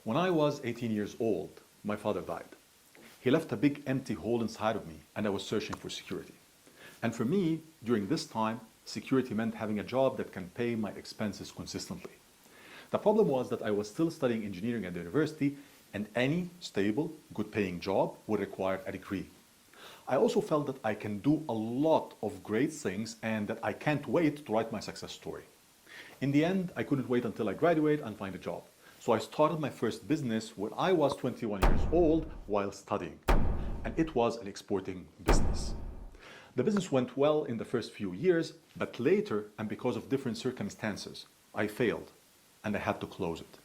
When I was 18 years old, my father died. He left a big empty hole inside of me, and I was searching for security. And for me, during this time, security meant having a job that can pay my expenses consistently. The problem was that I was still studying engineering at the university, and any stable, good-paying job would require a degree. I also felt that I can do a lot of great things and that I can't wait to write my success story. In the end, I couldn't wait until I graduate and find a job. So I started my first business when I was 21 years old while studying, and it was an exporting business. The business went well in the first few years, but later, and because of different circumstances, I failed and I had to close it.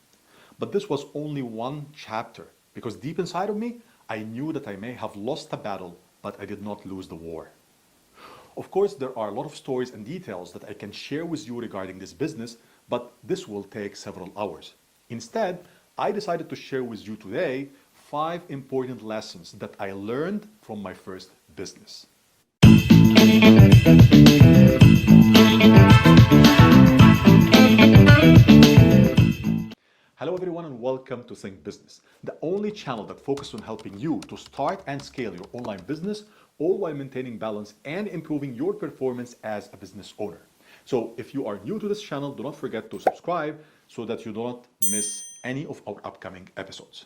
But this was only one chapter, because deep inside of me, I knew that I may have lost a battle, but I did not lose the war. Of course, there are a lot of stories and details that I can share with you regarding this business, but this will take several hours. Instead, I decided to share with you today 5 important lessons that I learned from my first business. Hello everyone and welcome to Think Business, the only channel that focuses on helping you to start and scale your online business, all while maintaining balance and improving your performance as a business owner. So if you are new to this channel, do not forget to subscribe so that you do not miss any of our upcoming episodes.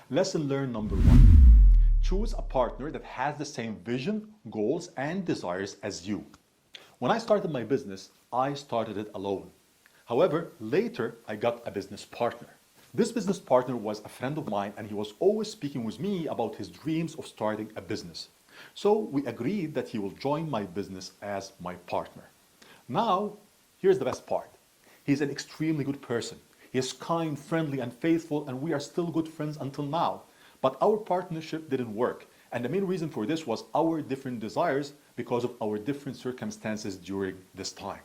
Lesson learned number 1. Choose a partner that has the same vision, goals, and desires as you. When I started my business, I started it alone. However, later I got a business partner. This business partner was a friend of mine and he was always speaking with me about his dreams of starting a business. So we agreed that he will join my business as my partner. Now, here's the best part. He's an extremely good person. He is kind, friendly, and faithful, and we are still good friends until now. But our partnership didn't work. And the main reason for this was our different desires because of our different circumstances during this time.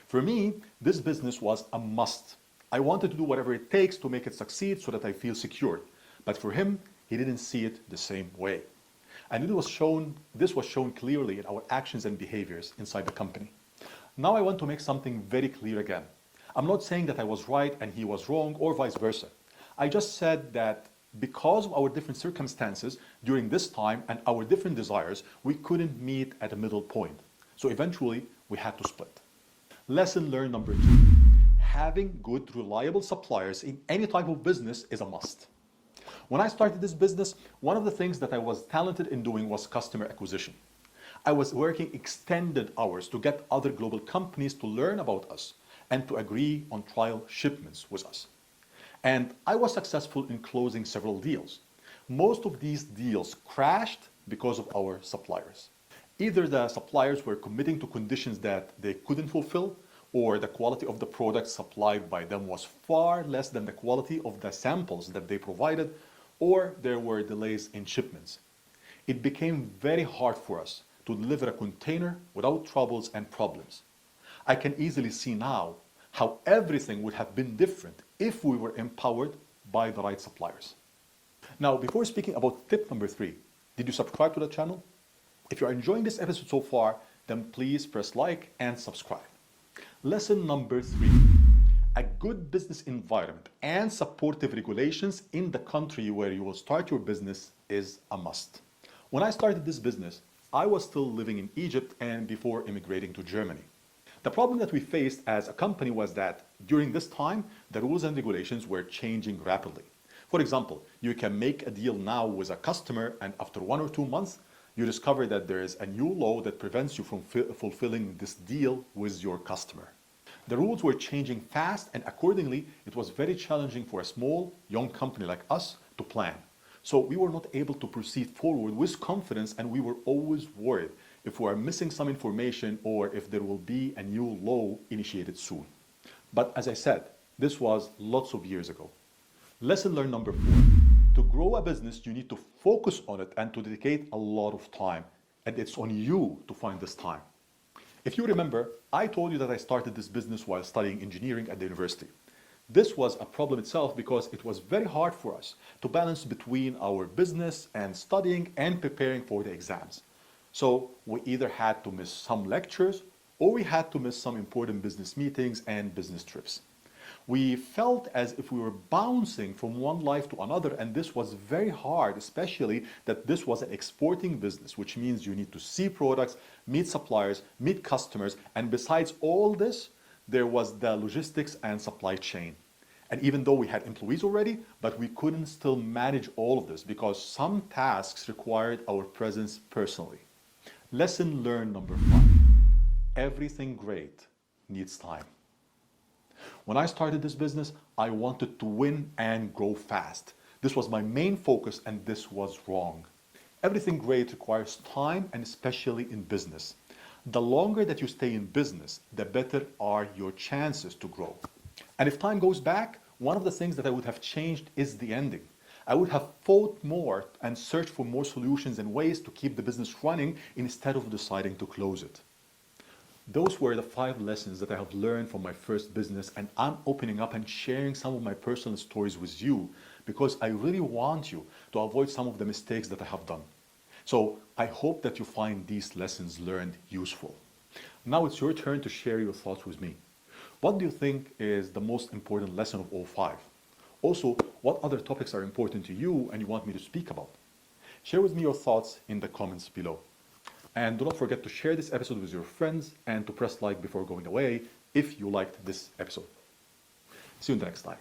For me, this business was a must. I wanted to do whatever it takes to make it succeed so that I feel secure. But for him, he didn't see it the same way. And this was shown clearly in our actions and behaviors inside the company. Now I want to make something very clear again. I'm not saying that I was right and he was wrong or vice versa. I just said that because of our different circumstances during this time and our different desires, we couldn't meet at a middle point. So eventually, we had to split. Lesson learned number 2. Having good, reliable suppliers in any type of business is a must. When I started this business, one of the things that I was talented in doing was customer acquisition. I was working extended hours to get other global companies to learn about us and to agree on trial shipments with us. And I was successful in closing several deals. Most of these deals crashed because of our suppliers. Either the suppliers were committing to conditions that they couldn't fulfill, or the quality of the products supplied by them was far less than the quality of the samples that they provided, or there were delays in shipments. It became very hard for us to deliver a container without troubles and problems. I can easily see now how everything would have been different if we were empowered by the right suppliers. Now, before speaking about tip number 3, did you subscribe to the channel? If you are enjoying this episode so far, then please press like and subscribe. Lesson number 3. A good business environment and supportive regulations in the country where you will start your business is a must. When I started this business, I was still living in Egypt and before immigrating to Germany. The problem that we faced as a company was that during this time, the rules and regulations were changing rapidly. For example, you can make a deal now with a customer and after 1 or 2 months, you discover that there is a new law that prevents you from fulfilling this deal with your customer. The rules were changing fast and accordingly, it was very challenging for a small, young company like us to plan. So we were not able to proceed forward with confidence and we were always worried if we are missing some information or if there will be a new law initiated soon. But as I said, this was lots of years ago. Lesson learned number 4. To grow a business, you need to focus on it and to dedicate a lot of time. And it's on you to find this time. If you remember, I told you that I started this business while studying engineering at the university. This was a problem itself because it was very hard for us to balance between our business and studying and preparing for the exams. So we either had to miss some lectures or we had to miss some important business meetings and business trips. We felt as if we were bouncing from one life to another, and this was very hard, especially that this was an exporting business, which means you need to see products, meet suppliers, meet customers, and besides all this, there was the logistics and supply chain. And even though we had employees already, but we couldn't still manage all of this because some tasks required our presence personally. Lesson learned number 5. Everything great needs time. When I started this business, I wanted to win and grow fast. This was my main focus, and this was wrong. Everything great requires time, and especially in business. The longer that you stay in business, the better are your chances to grow. And if time goes back, one of the things that I would have changed is the ending. I would have fought more and searched for more solutions and ways to keep the business running instead of deciding to close it. Those were the 5 lessons that I have learned from my first business, and I'm opening up and sharing some of my personal stories with you because I really want you to avoid some of the mistakes that I have done. So I hope that you find these lessons learned useful. Now it's your turn to share your thoughts with me. What do you think is the most important lesson of all 5? Also, what other topics are important to you and you want me to speak about? Share with me your thoughts in the comments below. And do not forget to share this episode with your friends and to press like before going away if you liked this episode. See you in the next time.